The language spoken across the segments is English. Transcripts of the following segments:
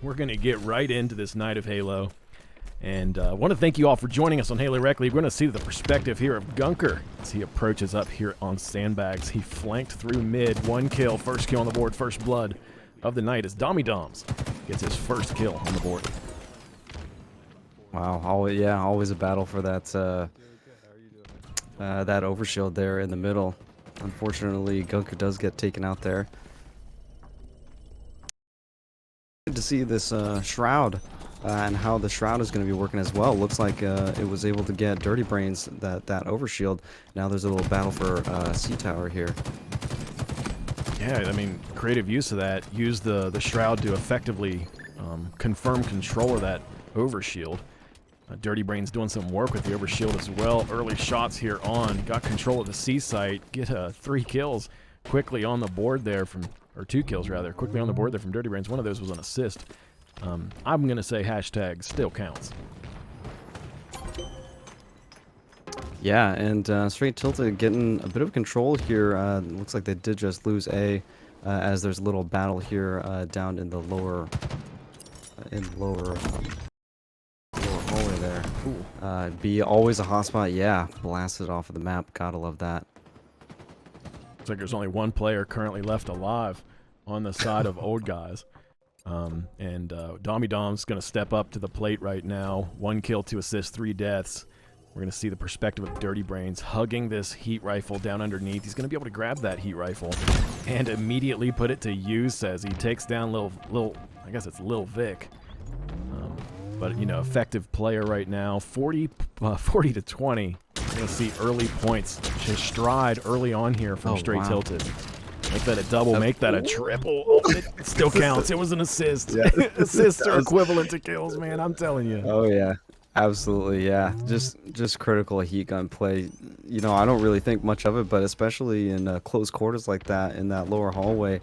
we're going to get right into this night of Halo. And I want to thank you all for joining us on Halo Rec League. We're going to see the perspective here of Gunker as he approaches up here on sandbags. He flanked through mid, 1 kill, first kill on the board, first blood of the night as Dommy Doms gets his first kill on the board. Wow, always a battle for that that overshield there in the middle. Unfortunately, Gunker does get taken out there. Good to see this Shroud and how the Shroud is going to be working as well. Looks like it was able to get Dirty Brains that overshield. Now there's a little battle for C Tower here. Yeah, I mean, creative use of that. Use the Shroud to effectively confirm control of that overshield. Dirty Brains doing some work with the overshield as well. Early shots here on. Got control of the C site. Get 3 kills quickly on the board there from, or 2 kills rather, quickly on the board there from Dirty Brains. One of those was an assist. I'm going to say hashtag still counts. Yeah, and Str8 Tilted getting a bit of control here. Looks like they did just lose A as there's a little battle here down in the lower lower hallway there. B always a hotspot. Yeah, blasted off of the map. Gotta love that. Looks like there's only 1 player currently left alive on the side of old guys. Dommy Dom's going to step up to the plate right now. 1 kill, 2 assists, 3 deaths. We're going to see the perspective of Dirty Brains hugging this heat rifle down underneath. He's going to be able to grab that heat rifle and immediately put it to use as he takes down Lil I guess it's Lil Vic. But, you know, effective player right now. 40 to 20. We're going to see early points. Just stride early on here from Str8 Tilted. Make that a double, make that a triple. Oh, it still counts. It was an assist. Yeah. Assists are equivalent to kills, man. I'm telling you. Oh, yeah. Absolutely, yeah. Just critical heat gun play. You know, I don't really think much of it, but especially in close quarters like that, in that lower hallway,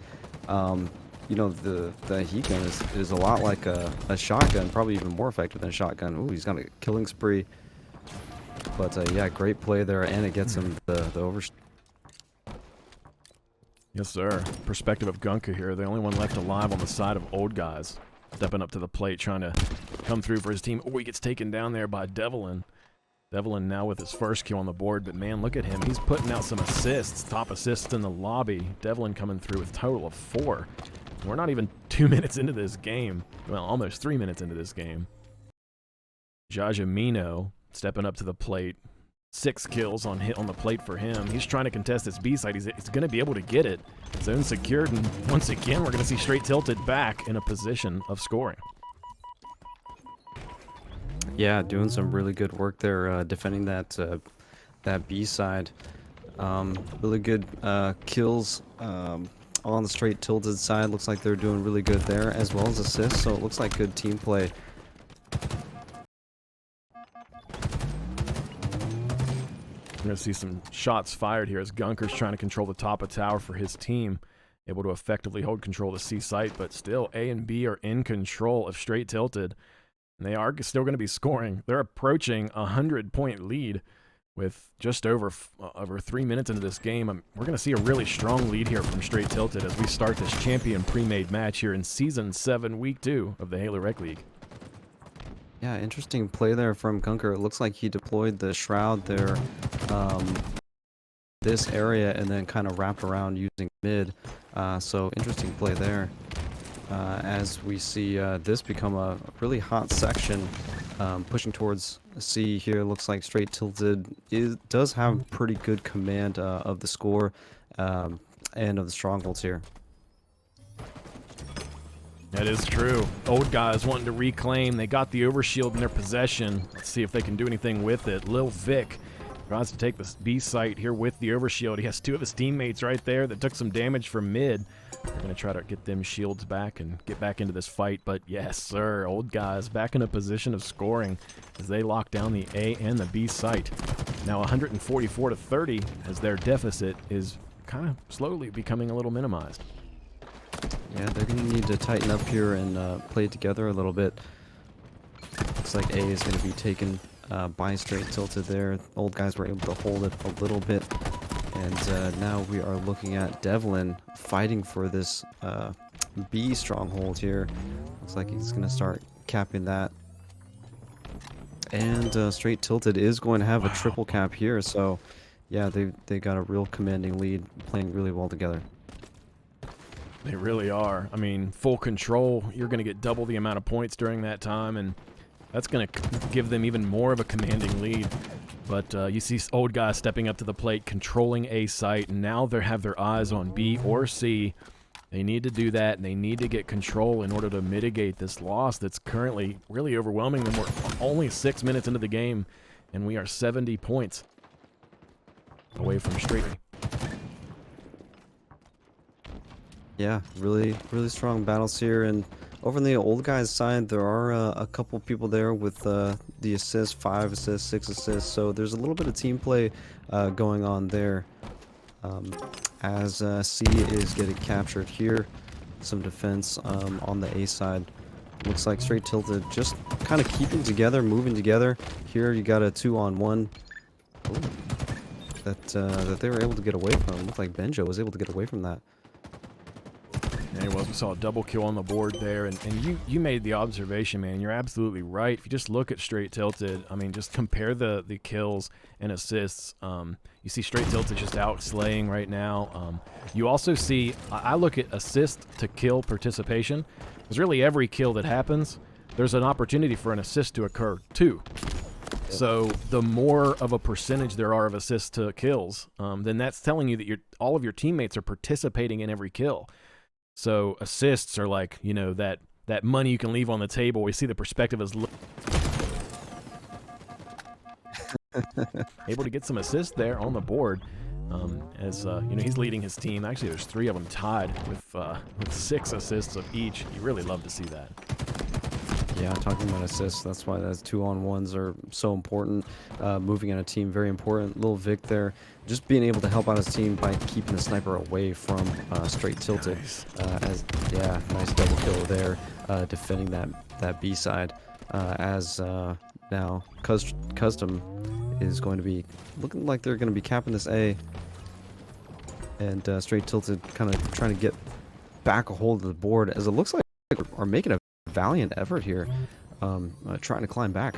you know, the heat gun is a lot like a shotgun, probably even more effective than a shotgun. Ooh, he's got a killing spree. But yeah, great play there, and it gets him the overshot. Yes, sir. Perspective of Gunker here. The only one left alive on the side of old guys. Stepping up to the plate, trying to come through for his team. Oh, he gets taken down there by Devlin. Devlin now with his first kill on the board, but man, look at him. He's putting out some assists. Top assists in the lobby. Devlin coming through with a total of 4. We're not even 2 minutes into this game. Well, almost 3 minutes into this game. Jajamino stepping up to the plate. 6 kills on the plate for him. He's trying to contest this B side. He's going to be able to get it. Zone secured, and once again, we're going to see Str8 Tilted back in a position of scoring. Yeah, doing some really good work there, defending that B side. Really good kills on the Str8 Tilted side. Looks like they're doing really good there, as well as assists. So it looks like good team play. We're going to see some shots fired here as Gunker's trying to control the top of tower for his team. Able to effectively hold control of the C site, but still A and B are in control of Str8 Tilted. And they are still going to be scoring. They're approaching a 100-point lead with just over 3 minutes into this game. We're going to see a really strong lead here from Str8 Tilted as we start this Champion Premade match here in Season 7, Week 2 of the Halo Rec League. Yeah, interesting play there from Gunker. It looks like he deployed the Shroud there, this area, and then kind of wrapped around using mid. So interesting play there. As we see this become a really hot section, pushing towards C here. Looks like Str8 Tilted does have pretty good command of the score and of the strongholds here. That is true. Old guys wanting to reclaim. They got the overshield in their possession. Let's see if they can do anything with it. Lil Vic tries to take the B site here with the overshield. He has 2 of his teammates right there that took some damage from mid. They're going to try to get them shields back and get back into this fight. But yes, sir, old guys back in a position of scoring as they lock down the A and the B site. Now 144 to 30 as their deficit is kind of slowly becoming a little minimized. Yeah, they're going to need to tighten up here and play together a little bit. Looks like A is going to be taken by Str8 Tilted there. Old guys were able to hold it a little bit. And now we are looking at Devlin fighting for this B stronghold here. Looks like he's going to start capping that. And Str8 Tilted is going to have a triple cap here, so yeah, they got a real commanding lead, playing really well together. They really are. I mean, full control, you're going to get double the amount of points during that time, and that's going to give them even more of a commanding lead. But you see old guys stepping up to the plate, controlling A site, and now they have their eyes on B or C. They need to do that, and they need to get control in order to mitigate this loss that's currently really overwhelming them. We're only 6 minutes into the game, and we are 70 points away from Str8. Yeah, really strong battles here. And over on the old guys' side, there are a couple people there with the assists, 5 assists, 6 assists. So there's a little bit of team play going on there. As C is getting captured here, some defense on the A side. Looks like Str8 Tilted just kind of keeping together, moving together. Here you got a 2-on-1 that they were able to get away from. Looked like Benjo was able to get away from that. Yeah, it was. We saw a double kill on the board there, and you made the observation, man. You're absolutely right. If you just look at Str8 Tilted, I mean, just compare the kills and assists. You see Str8 Tilted just out slaying right now. You also see, I look at assist to kill participation, because really every kill that happens, there's an opportunity for an assist to occur too. So the more of a percentage there are of assists to kills, then that's telling you that all of your teammates are participating in every kill. So assists are like, you know, that money you can leave on the table. We see the perspective as able to get some assists there on the board. As you know, he's leading his team. Actually, there's 3 of them tied with 6 assists of each. You really love to see that. Yeah, talking about assists, that's why those 2-on-1s are so important. Moving in a team, very important. Little Vic there, just being able to help out his team by keeping the sniper away from Str8 Tilted. Nice. Nice double kill there, defending that B side. Now Custom is going to be looking like they're going to be capping this A, and Str8 Tilted kind of trying to get back a hold of the board, as it looks like are making a valiant effort here, trying to climb back.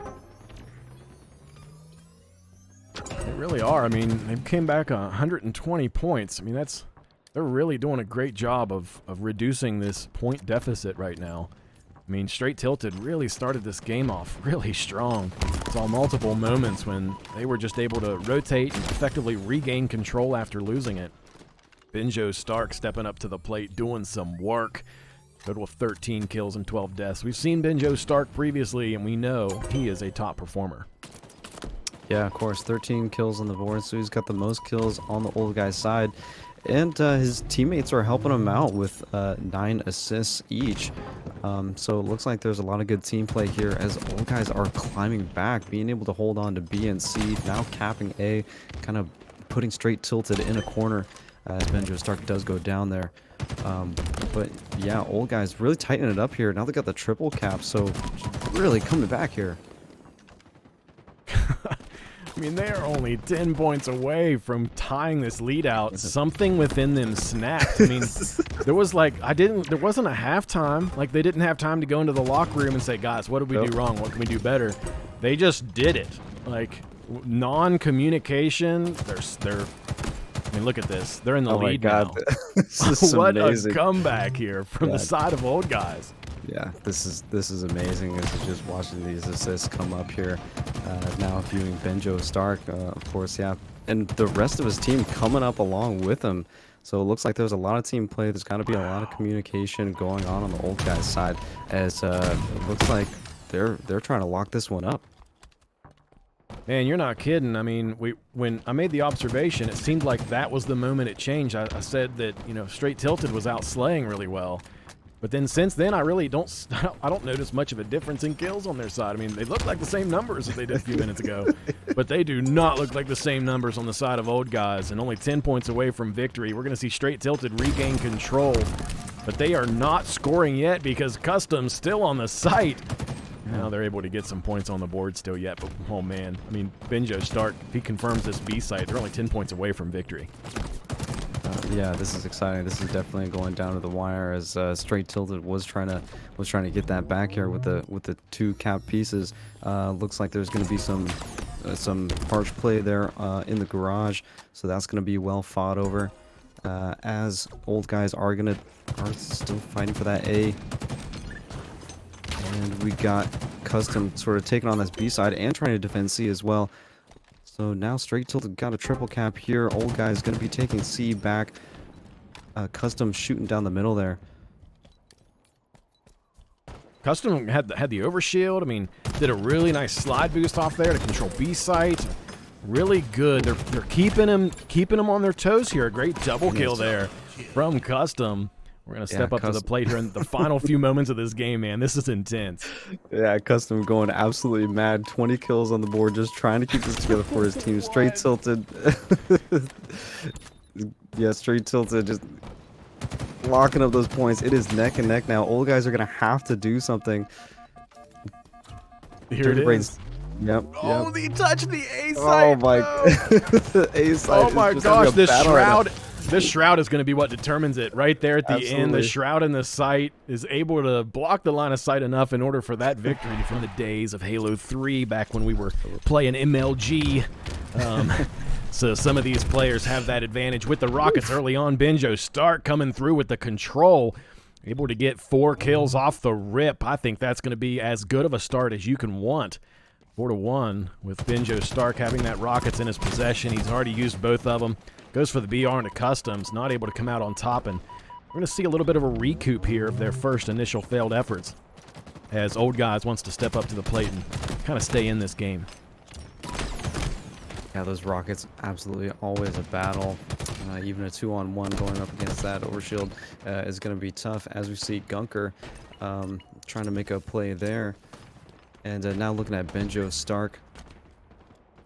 They really are. I mean, they came back 120 points. I mean, they're really doing a great job of reducing this point deficit right now. I mean, Str8 Tilted really started this game off really strong. Saw multiple moments when they were just able to rotate and effectively regain control after losing it. Benjo Stark stepping up to the plate, doing some work. Total of 13 kills and 12 deaths. We've seen Benjo Stark previously, and we know he is a top performer. Yeah, of course, 13 kills on the board, so he's got the most kills on the old guy's side. And his teammates are helping him out with 9 assists each. So it looks like there's a lot of good team play here as old guys are climbing back, being able to hold on to B and C, now capping A, kind of putting Str8 Tilted in a corner as Benjo Stark does go down there. But yeah, old guys really tightening it up here. Now they got the triple cap, so really coming back here. I mean, they are only 10 points away from tying this lead out. Something within them snapped. I mean, there wasn't a halftime. Like, they didn't have time to go into the locker room and say, guys, what did we do wrong? What can we do better? They just did it. Like, non-communication. I mean, look at this. They're in the lead now. This is what amazing. A comeback here from the side of old guys. Yeah, this is amazing. This is just watching these assists come up here. Now viewing Benjo Stark, of course, yeah, and the rest of his team coming up along with him. So it looks like there's a lot of team play. There's got to be a lot of communication going on the old guy's side, as it looks like they're trying to lock this one up. Man, you're not kidding. I mean, when I made the observation, it seemed like that was the moment it changed. I said that, you know, Str8 Tilted was out slaying really well. But then since then, I really don't notice much of a difference in kills on their side. I mean, they look like the same numbers as they did a few minutes ago, but they do not look like the same numbers on the side of old guys, and only 10 points away from victory. We're going to see Str8 Tilted regain control, but they are not scoring yet because Custom's still on the site. Now they're able to get some points on the board still yet, but oh man, I mean, Benjo Stark, if he confirms this B site, they're only 10 points away from victory. Yeah, this is exciting. This is definitely going down to the wire as Str8 Tilted was trying to get that back here with the 2 cap pieces. Looks like there's going to be some harsh play there in the garage, so that's going to be well fought over. As old guys are still fighting for that A, and we got Custom sort of taking on this B side and trying to defend C as well. So now Str8 Tilted got a triple cap here. Old guy is going to be taking C back. Custom shooting down the middle there. Custom had the overshield. I mean, did a really nice slide boost off there to control B site. Really good. They're keeping him on their toes here. A great double kill there from Custom. We're gonna step up to the plate here in the final few moments of this game, man. This is intense. Yeah, Custom going absolutely mad. 20 kills on the board, just trying to keep this together for his team. Str8 Tilted. Yeah, Str8 Tilted just locking up those points. It is neck and neck now. Old guys are gonna have to do something. Here it is. Yep. Oh, he touched the A side. Oh my. The A side. Oh my gosh, this shroud. This shroud is going to be what determines it right there at the end. The shroud in the sight is able to block the line of sight enough in order for that victory from the days of Halo 3 back when we were playing MLG. So some of these players have that advantage with the rockets early on. Benjo Stark coming through with the control, able to get 4 kills off the rip. I think that's going to be as good of a start as you can want. 4-1 with Benjo Stark having that rockets in his possession. He's already used both of them. Goes for the BR into Customs, not able to come out on top, and we're going to see a little bit of a recoup here of their first initial failed efforts as Old Guys wants to step up to the plate and kind of stay in this game. Yeah, those rockets, absolutely always a battle. Even a 2-on-1 going up against that overshield is going to be tough, as we see Gunker trying to make a play there. And now looking at Benjo Stark.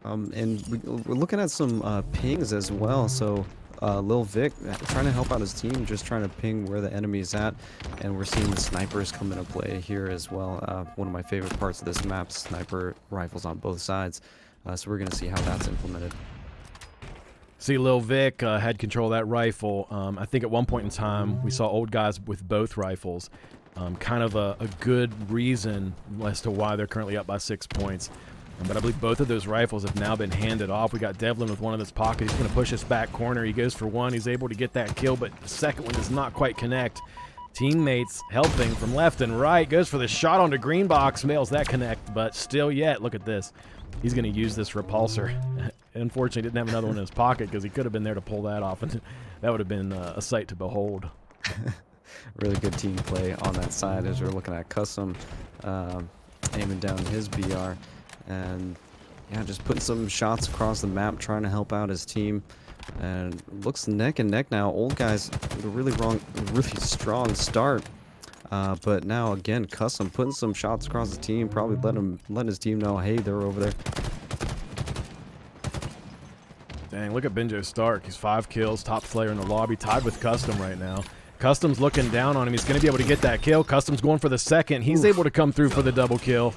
And we're looking at some pings as well. So Lil Vic trying to help out his team, just trying to ping where the enemy is at. And we're seeing the snipers come into play here as well. One of my favorite parts of this map, sniper rifles on both sides. So we're going to see how that's implemented. See, Lil Vic had control of that rifle. I think at one point in time we saw Old Guys with both rifles. Kind of a good reason as to why they're currently up by 6 points. But I believe both of those rifles have now been handed off. We got Devlin with one in his pocket. He's going to push us back corner. He goes for one. He's able to get that kill, but the second one does not quite connect. Teammates helping from left and right. Goes for the shot onto green box. Mails that connect, but still yet. Look at this. He's going to use this repulsor. Unfortunately, didn't have another one in his pocket because he could have been there to pull that off, and that would have been a sight to behold. Really good team play on that side as we're looking at Custom aiming down his BR. And yeah, just putting some shots across the map, trying to help out his team. And looks neck and neck now. Old Guys with a really strong start. But now again, Custom putting some shots across the team, probably letting his team know, hey, they're over there. Dang, look at Benjo Stark. He's 5 kills, top player in the lobby, tied with Custom right now. Custom's looking down on him. He's going to be able to get that kill. Custom's going for the second. He's able to come through for the double kill,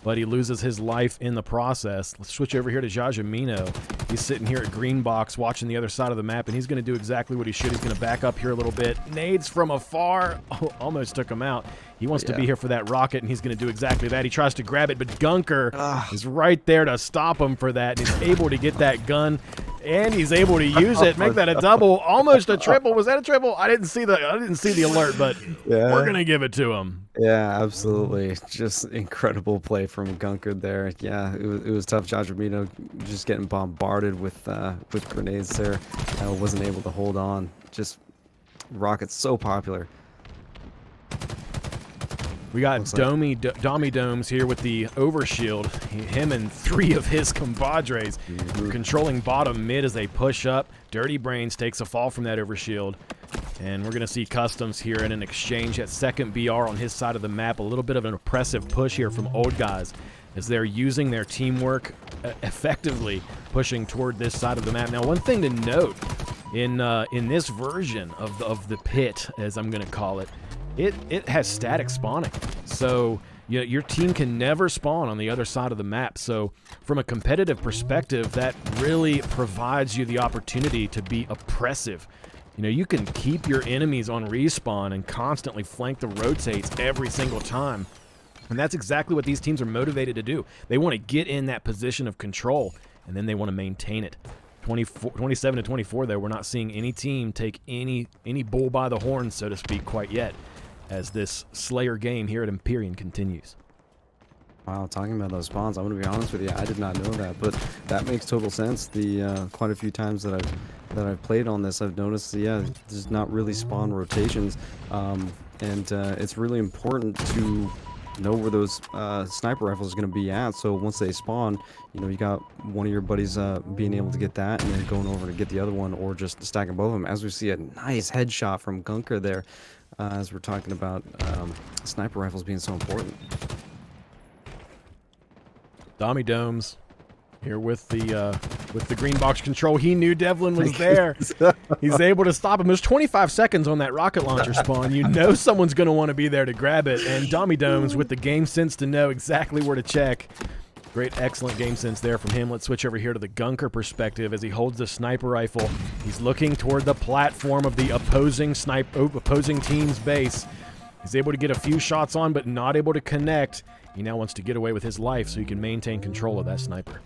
but he loses his life in the process. Let's switch over here to Jajamino. He's sitting here at green box watching the other side of the map, and he's going to do exactly what he should. He's going to back up here a little bit. Nades from afar. Oh, almost took him out. He wants to be here for that rocket, and he's going to do exactly that. He tries to grab it, but Gunker is right there to stop him for that. And he's able to get that gun, and he's able to use it, make that a double, almost a triple. Was that a triple? I didn't see the alert, but we're going to give it to him. Yeah, absolutely. Just incredible play from Gunker there. Yeah, it was tough. Jajamino just getting bombarded with grenades there. Wasn't able to hold on. Just rockets so popular. We got Domi Domes here with the overshield. Him and 3 of his compadres controlling bottom mid as they push up. Dirty Brains takes a fall from that overshield. And we're going to see Customs here in an exchange at second BR on his side of the map. A little bit of an oppressive push here from Old Guys as they're using their teamwork effectively, pushing toward this side of the map. Now, one thing to note in this version of the pit, as I'm going to call it, it has static spawning. So your team can never spawn on the other side of the map. So from a competitive perspective, that really provides you the opportunity to be oppressive You know, you can keep your enemies on respawn and constantly flank the rotates every single time. And that's exactly what these teams are motivated to do. They want to get in that position of control, and then they want to maintain it. 27-24, though, we're not seeing any team take any bull by the horn, so to speak, quite yet, as this Slayer game here at Empyrean continues. Wow, talking about those spawns, I'm gonna be honest with you, I did not know that, but that makes total sense. The quite a few times that I've played on this, I've noticed, yeah, there's not really spawn rotations, and it's really important to know where those sniper rifles are going to be at. So once they spawn, you know, you got one of your buddies being able to get that and then going over to get the other one, or just stacking both of them. As we see a nice headshot from Gunker there, as we're talking about sniper rifles being so important. Dommy Domes here with the green box control. He knew Devlin was there. He's able to stop him. There's 25 seconds on that rocket launcher spawn. You know someone's going to want to be there to grab it. And Dommy Domes with the game sense to know exactly where to check. Great, excellent game sense there from him. Let's switch over here to the Gunker perspective as he holds the sniper rifle. He's looking toward the platform of the opposing team's base. He's able to get a few shots on, but not able to connect. He now wants to get away with his life so he can maintain control of that sniper.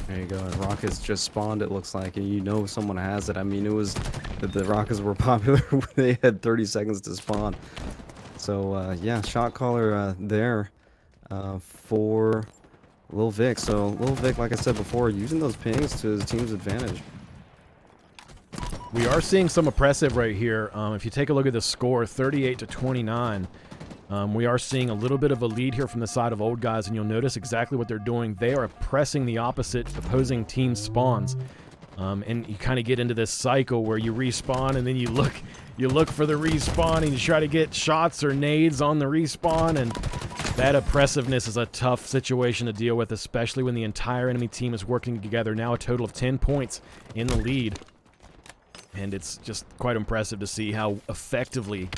There you go. And rockets just spawned, it looks like, and you know someone has it. I mean, it was the rockets were popular when they had 30 seconds to spawn. So yeah, shot caller there for Lil Vic. So Lil Vic, like I said before, using those pings to his team's advantage. We are seeing some oppressive right here. If you take a look at the score, 38-29. We are seeing a little bit of a lead here from the side of Old Guys, and you'll notice exactly what they're doing. They are pressing the opposite opposing team spawns. And you kind of get into this cycle where you respawn and then you look for the respawn and you try to get shots or nades on the respawn, and that oppressiveness is a tough situation to deal with, especially when the entire enemy team is working together. Now a total of 10 points in the lead. And it's just quite impressive to see how effectively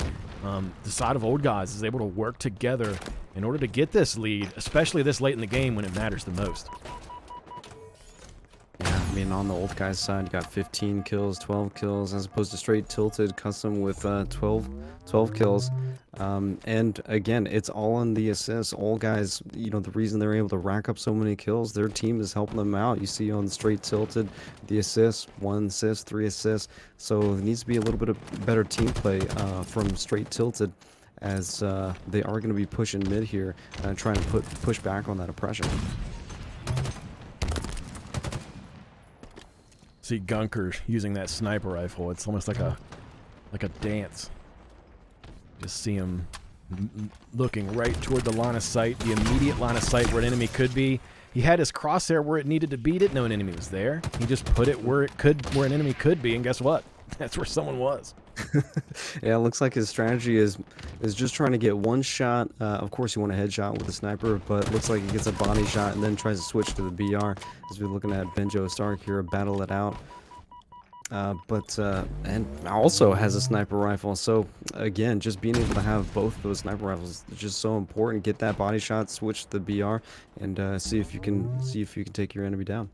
the side of Old Guys is able to work together in order to get this lead, especially this late in the game when it matters the most. Yeah, I mean, on the Old Guys side, you got 15 kills, 12 kills, as opposed to Str8 Tilted Custom with 12 kills. And again, it's all on the assists. All Guys, you know, the reason they're able to rack up so many kills, their team is helping them out. You see on the Str8 Tilted, the assists, 1 assist, 3 assists. So there needs to be a little bit of better team play from Str8 Tilted, as they are going to be pushing mid here and trying to push back on that oppression. See Gunker using that sniper rifle. It's almost like a dance. Just see him looking right toward the line of sight, the immediate line of sight where an enemy could be. He had his crosshair where it needed to be. Didn't know an enemy was there. He just put it where an enemy could be, and guess what? That's where someone was. Yeah, it looks like his strategy is just trying to get one shot. Of course, you want a headshot with a sniper, but it looks like he gets a body shot and then tries to switch to the BR. As we're looking at Benjo Stark here, battle it out. And also has a sniper rifle. So again, just being able to have both of those sniper rifles is just so important. Get that body shot, switch to the BR, and see if you can take your enemy down.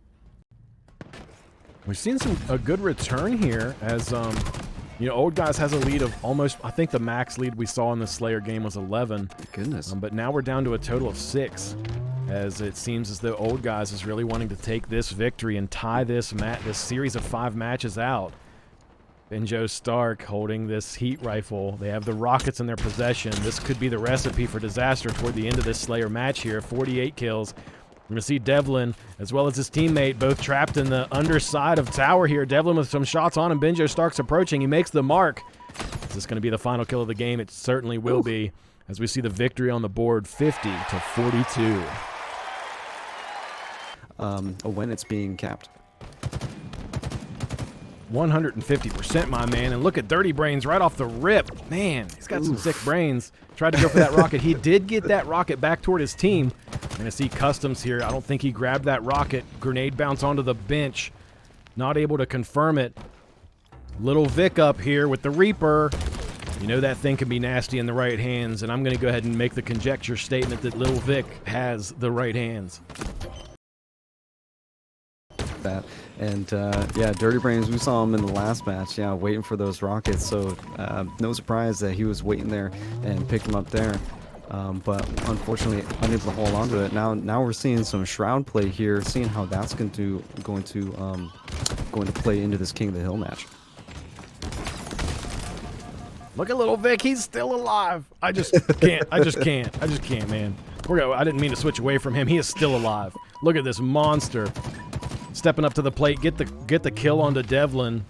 We've seen a good return here as you know, Old Guys has a lead of almost, I think the max lead we saw in the Slayer game was 11. Goodness. But now we're down to a total of 6, as it seems as though Old Guys is really wanting to take this victory and tie this series of 5 matches out. Benjo Stark holding this heat rifle. They have the rockets in their possession. This could be the recipe for disaster toward the end of this Slayer match here. 48 kills. We're going to see Devlin, as well as his teammate, both trapped in the underside of tower here. Devlin with some shots on him. Benjo Stark's approaching. He makes the mark. Is this going to be the final kill of the game? It certainly will be, as we see the victory on the board, 50-42. When it's being capped. 150%, my man. And look at Dirty Brains right off the rip. Man, he's got some sick brains. Tried to go for that rocket. He did get that rocket back toward his team. We're going to see Customs here. I don't think he grabbed that rocket. Grenade bounce onto the bench. Not able to confirm it. Little Vic up here with the Reaper. You know that thing can be nasty in the right hands, and I'm going to go ahead and make the conjecture statement that Little Vic has the right hands. that. And yeah, Dirty Brains, we saw him in the last match, yeah, waiting for those rockets. So no surprise that he was waiting there and picked him up there. But unfortunately unable to hold on to it. Now we're seeing some Shroud play here, seeing how that's going to play into this King of the Hill match. Look at little Vic, he's still alive. I just can't, man. I didn't mean to switch away from him. He is still alive. Look at this monster. Stepping up to the plate, get the kill onto Devlin.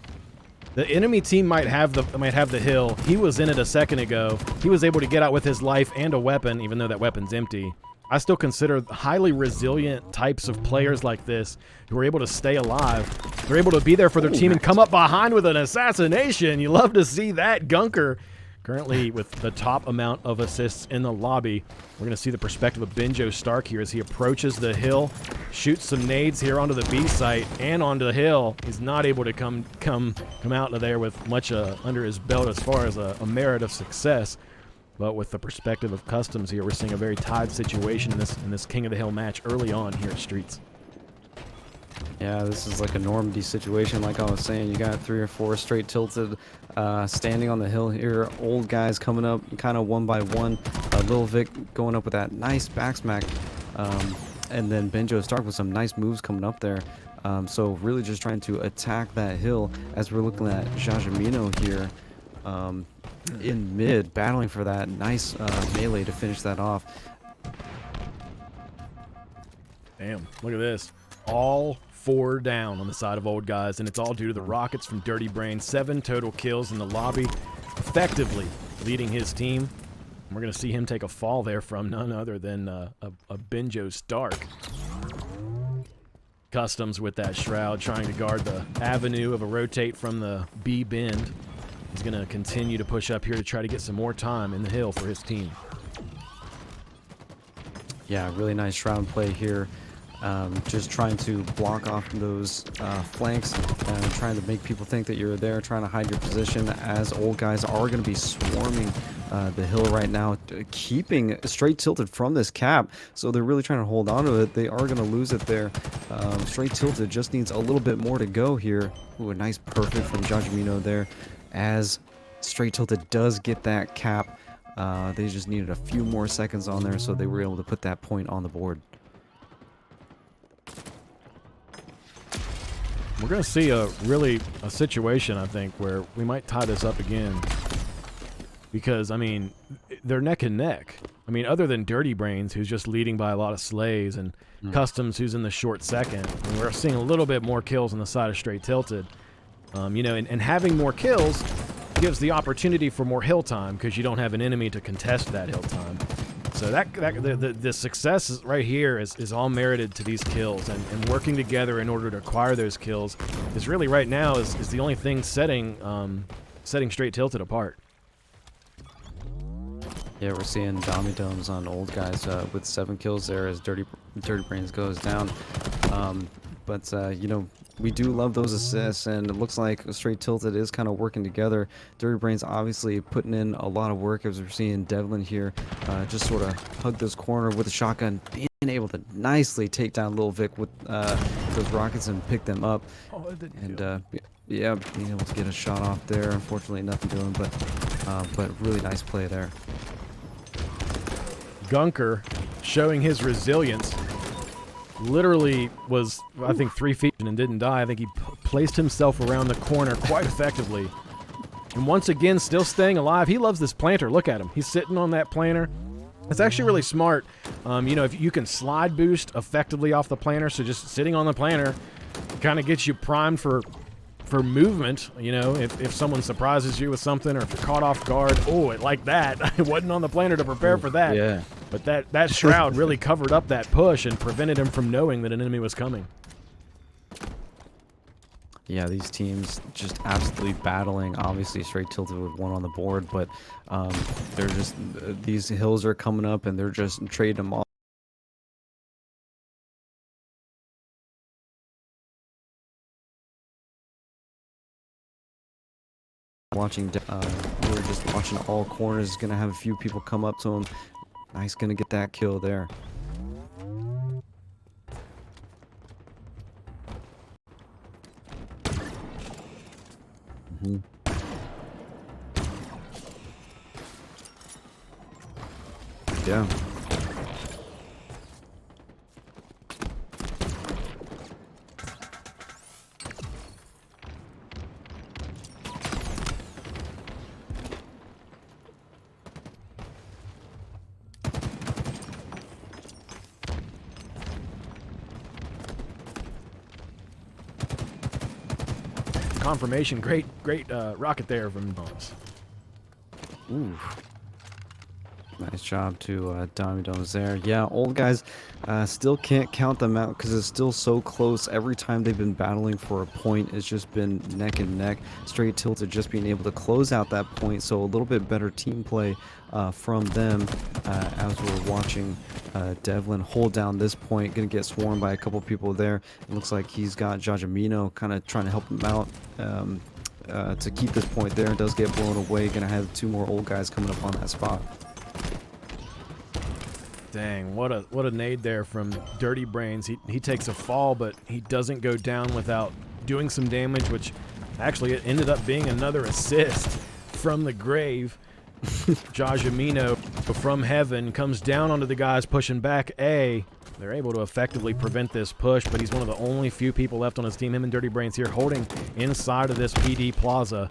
The enemy team might have the hill. He was in it a second ago. He was able to get out with his life and a weapon, even though that weapon's empty. I still consider highly resilient types of players like this who are able to stay alive. They're able to be there for their team and come up behind with an assassination. You love to see that. Gunker currently with the top amount of assists in the lobby. We're going to see the perspective of Benjo Stark here as he approaches the hill, shoots some nades here onto the B site and onto the hill. He's not able to come out of there with much under his belt as far as a merit of success. But with the perspective of Customs here, we're seeing a very tied situation in this King of the Hill match early on here at Streets. Yeah, this is like a Normandy situation, like I was saying. You got 3 or 4 straight tilted standing on the hill here. Old guys coming up kind of one by one. Lil Vic going up with that nice back smack. And then Benjo Stark with some nice moves coming up there. So really just trying to attack that hill as we're looking at Jajamino here. In mid, battling for that nice melee to finish that off. Damn, look at this. All 4 down on the side of Old Guys, and it's all due to the rockets from Dirty Brain. 7 total kills in the lobby, effectively leading his team. And we're going to see him take a fall there from none other than a Benjo Stark. Customs with that Shroud, trying to guard the avenue of a rotate from the B bend. He's going to continue to push up here to try to get some more time in the hill for his team. Yeah, really nice Shroud play here. Just trying to block off those flanks and trying to make people think that you're there, trying to hide your position as Old Guys are going to be swarming the hill right now, keeping Straight Tilted from this cap. So they're really trying to hold on to it. They are going to lose it there. Straight Tilted just needs a little bit more to go here. Ooh, a nice perfect from Jajamino there. As Straight Tilted does get that cap, they just needed a few more seconds on there, so they were able to put that point on the board. We're going to see a situation, I think, where we might tie this up again. Because, I mean, they're neck and neck. I mean, other than Dirty Brains, who's just leading by a lot of slays, and Customs, who's in the short second. And we're seeing a little bit more kills on the side of Straight Tilted. You know, and having more kills gives the opportunity for more hill time because you don't have an enemy to contest that hill time. So the success right here is all merited to these kills, and working together in order to acquire those kills is really right now is the only thing setting Straight Tilted apart. Yeah, we're seeing Dommy Domes on Old Guys with 7 kills there as Dirty Brains goes down. But you know, we do love those assists, and it looks like Straight Tilted is kind of working together. Dirty Brains obviously putting in a lot of work, as we're seeing Devlin here just sort of hug this corner with a shotgun, being able to nicely take down Lil Vic with those rockets and pick them up. And yeah, being able to get a shot off there. Unfortunately, nothing doing, but really nice play there. Gunker showing his resilience. Literally was, I think, 3 feet and didn't die. I think he placed himself around the corner quite effectively. And once again, still staying alive. He loves this planter. Look at him. He's sitting on that planter. It's actually really smart. You know, if you can slide boost effectively off the planter, so just sitting on the planter kind of gets you primed for movement. You know, if someone surprises you with something, or if you're caught off guard, oh, it like that. It wasn't on the planter to prepare for that. Yeah. But that Shroud really covered up that push and prevented him from knowing that an enemy was coming. Yeah, these teams just absolutely battling. Obviously, Straight Tilted with 1 on the board, but they're just these hills are coming up, and they're just trading them all. Watching, we're just watching all corners. Gonna have a few people come up to him. Nice, gonna get that kill there. Mhm. Yeah. Confirmation. Great rocket there from Bones. Ooh. Nice job to Tommy Domes there. Yeah, old guys still can't count them out because it's still so close. Every time they've been battling for a point, it's just been neck and neck. Str8 Tilted just being able to close out that point, so a little bit better team play from them as we're watching Devlin hold down this point. Going to get swarmed by a couple people there. It looks like he's got Jajamino kind of trying to help him out. To keep this point there. It does get blown away. Going to have 2 more old guys coming up on that spot. Dang, what a nade there from Dirty Brains. He takes a fall, but he doesn't go down without doing some damage, which actually it ended up being another assist from the grave. Jajamino from heaven comes down onto the guys pushing back A. They're able to effectively prevent this push, but he's one of the only few people left on his team. Him and Dirty Brains here holding inside of this PD plaza.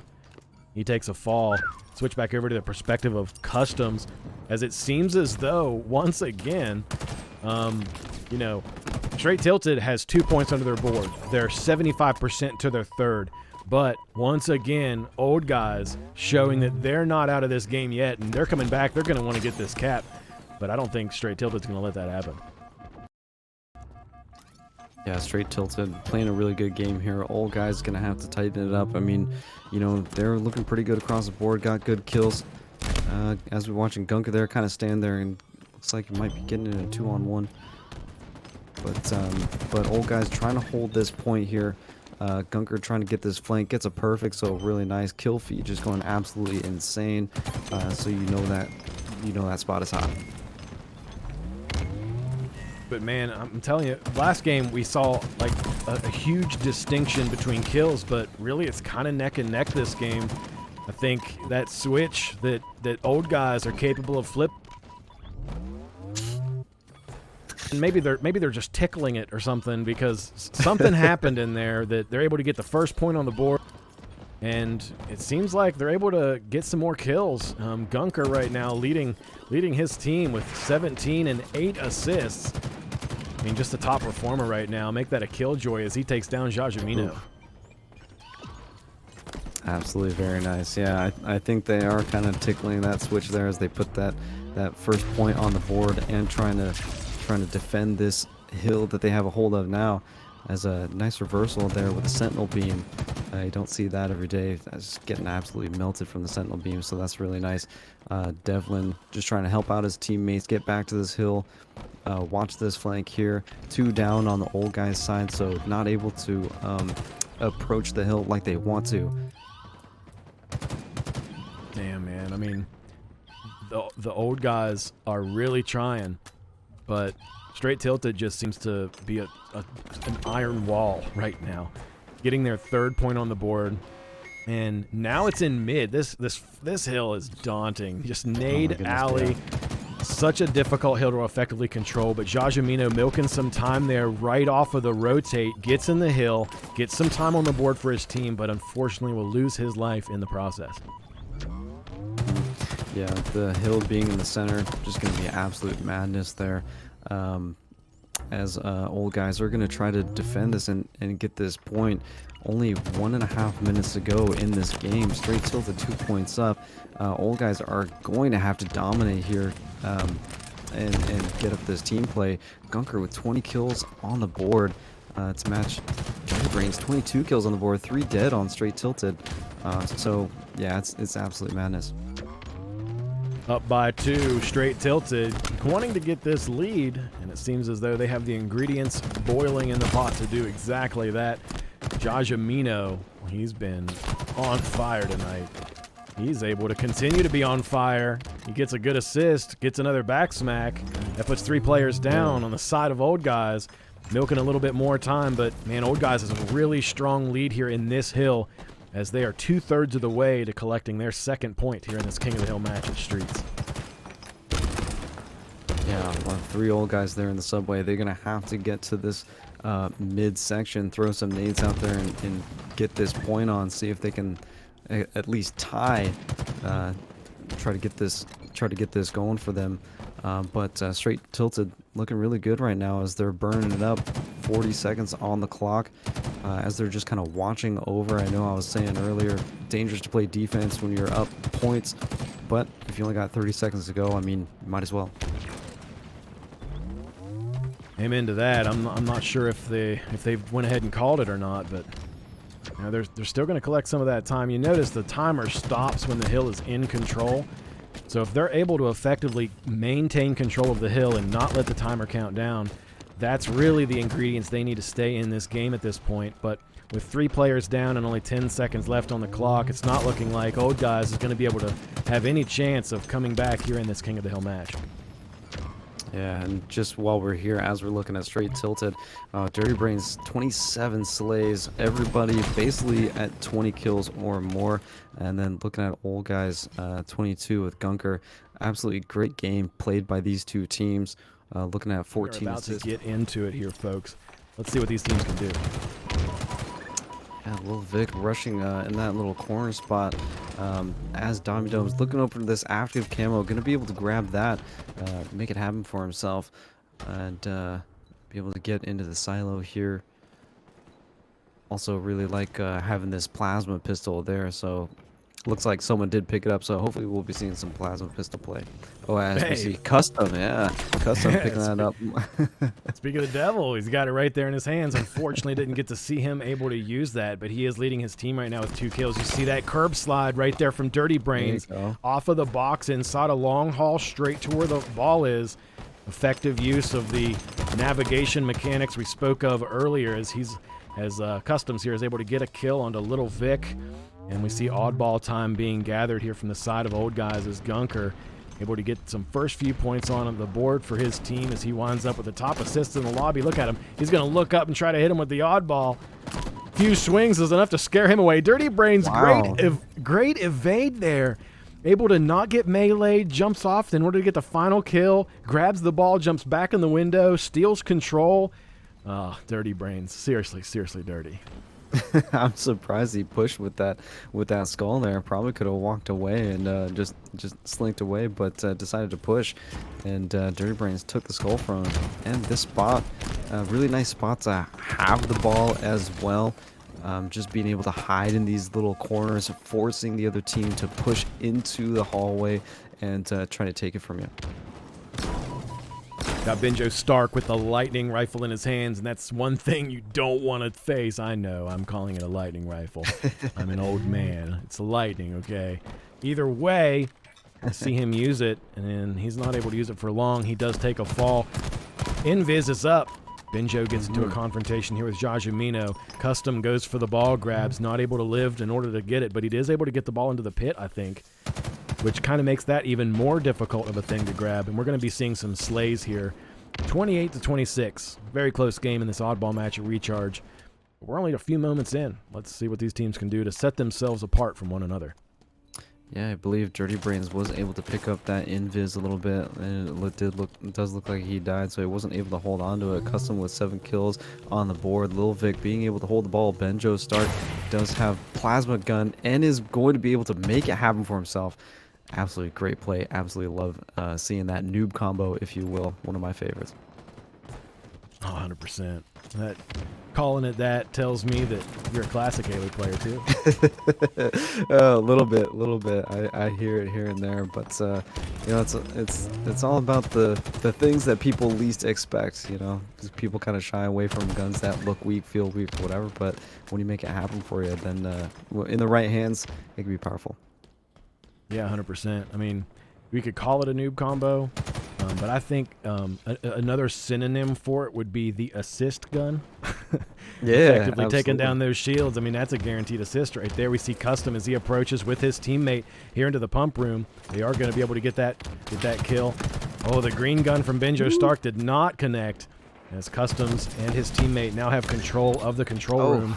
He takes a fall. Switch back over to the perspective of Customs, as it seems as though, once again, you know, Str8 Tilted has 2 points under their board. They're 75% to their third. But once again, old guys showing that they're not out of this game yet, and they're coming back. They're going to want to get this cap. But I don't think Str8 Tilted's going to let that happen. Yeah, Str8 Tilted playing a really good game here. Old guys gonna have to tighten it up. I mean, you know, they're looking pretty good across the board. Got good kills. As we're watching Gunker there, kind of stand there and looks like he might be getting in a 2-on-1. But old guys trying to hold this point here. Gunker trying to get this flank, gets a perfect, so really nice kill feed, just going absolutely insane. So you know that spot is hot. But man, I'm telling you, last game we saw like a huge distinction between kills, but really it's kind of neck and neck this game. I think that switch that old guys are capable of flip. And maybe they're just tickling it or something, because something happened in there that they're able to get the first point on the board, and it seems like they're able to get some more kills. Gunker right now leading his team with 17 and 8 assists. I mean, just the top performer right now. Make that a killjoy as he takes down Jajamino. Absolutely very nice. Yeah, I think they are kind of tickling that switch there as they put that first point on the board and trying to defend this hill that they have a hold of now. As a nice reversal there with a sentinel beam. You don't see that every day. That's getting absolutely melted from the sentinel beam, so that's really nice. Devlin just trying to help out his teammates get back to this hill. Watch this flank here. 2 down on the old guy's side, so not able to approach the hill like they want to. Damn, man. I mean, the old guys are really trying, but Str8 Tilted just seems to be an iron wall right now. Getting their 3rd point on the board, and now it's in mid. This hill is daunting. Just nade alley. Yeah. Such a difficult hill to effectively control, but Jajamino milking some time there right off of the rotate, gets in the hill, gets some time on the board for his team, but unfortunately will lose his life in the process. Yeah, the hill being in the center, just going to be absolute madness there. As old guys are going to try to defend this and get this point. Only 1.5 minutes to go in this game. Str8 Tilted 2 points up. Old guys are going to have to dominate here and get up this team play. Gunker with 20 kills on the board. It's matched Dirty Brains 22 kills on the board, 3 dead on Str8 Tilted. So yeah, it's absolute madness. Up by 2, Str8 Tilted wanting to get this lead, and it seems as though they have the ingredients boiling in the pot to do exactly that. Jajamino, he's been on fire tonight. He's able to continue to be on fire. He gets a good assist, gets another back smack. That puts 3 players down on the side of old guys, milking a little bit more time, but man, old guys has a really strong lead here in this hill, as they are 2/3 of the way to collecting their second point here in this King of the Hill match at Streets. Yeah, well, 3 old guys there in the subway. They're going to have to get to this mid-section, throw some nades out there and get this point on, see if they can at least tie, try to get this going for them. But Str8 Tilted looking really good right now as they're burning it up. 40 seconds on the clock as they're just kind of watching over. I know I was saying earlier, dangerous to play defense when you're up points, but if you only got 30 seconds to go, I mean, you might as well. Amen to that. I'm not sure if they went ahead and called it or not, but you know, they're still going to collect some of that time. You notice the timer stops when the hill is in control. So if they're able to effectively maintain control of the hill and not let the timer count down, that's really the ingredients they need to stay in this game at this point. But with 3 players down and only 10 seconds left on the clock, it's not looking like Old Guys is going to be able to have any chance of coming back here in this King of the Hill match. Yeah, and just while we're here, as we're looking at Str8 Tilted, Dirty Brains 27 slays, everybody basically at 20 kills or more, and then looking at Old Guys 22 with Gunker. Absolutely great game played by these 2 teams. Looking at 14 We're about assists. to get into it here, folks. Let's see what these teams can do. Yeah, Lil Vic rushing in that little corner spot as Dommy Dome's looking over this active camo, going to be able to grab that, make it happen for himself, and be able to get into the silo here. Also really like having this plasma pistol there, so looks like someone did pick it up, so hopefully we'll be seeing some plasma pistol play. Oh, as we see Custom, yeah, Custom picking that up. Speaking of the devil, he's got it right there in his hands. Unfortunately, didn't get to see him able to use that, but he is leading his team right now with 2 kills. You see that curb slide right there from Dirty Brains off of the box inside a long haul straight to where the ball is. Effective use of the navigation mechanics we spoke of earlier as Customs here is able to get a kill onto Little Vic. And we see oddball time being gathered here from the side of Old Guys as Gunker able to get some first few points on the board for his team as he winds up with the top assist in the lobby. Look at him. He's going to look up and try to hit him with the oddball. Few swings is enough to scare him away. Dirty Brains, wow. great evade there. Able to not get meleeed, jumps off in order to get the final kill, grabs the ball, jumps back in the window, steals control. Dirty Brains. Seriously dirty. I'm surprised he pushed with that skull there. Probably could have walked away and just slinked away, but decided to push, and Dirty Brains took the skull from him. And this spot, really nice spot to have the ball as well. Just being able to hide in these little corners, forcing the other team to push into the hallway and try to take it from you. Got Benjo Stark with the lightning rifle in his hands, and that's one thing you don't want to face. I know, I'm calling it a lightning rifle. I'm an old man. It's lightning, okay? Either way, I see him use it, and then he's not able to use it for long. He does take a fall. Invis is up. Benjo gets into a confrontation here with Jajumino. Custom goes for the ball grabs, not able to live in order to get it, but he is able to get the ball into the pit, I think, which kind of makes that even more difficult of a thing to grab. And we're going to be seeing some slays here. 28-26. Very close game in this oddball match at Recharge. We're only a few moments in. Let's see what these teams can do to set themselves apart from one another. Yeah, I believe Dirty Brains was able to pick up that invis a little bit, and it does look like he died, so he wasn't able to hold on to it. Custom with 7 kills on the board. Lil Vic being able to hold the ball. Benjo Stark does have plasma gun and is going to be able to make it happen for himself. Absolutely great play. Absolutely love seeing that noob combo, if you will. One of my favorites. Oh, 100%. Calling it that tells me that you're a classic Halo player too. A little bit. I hear it here and there, but you know, it's all about the things that people least expect. You know, because people kind of shy away from guns that look weak, feel weak, whatever. But when you make it happen for you, then in the right hands, it can be powerful. Yeah, 100%. I mean, we could call it a noob combo, but I think another synonym for it would be the assist gun. Yeah, effectively absolutely. Taking down those shields. I mean, that's a guaranteed assist right there. We see Custom as he approaches with his teammate here into the pump room. They are going to be able to get that kill. Oh, the green gun from Benjo Stark did not connect as Customs and his teammate now have control of the control room.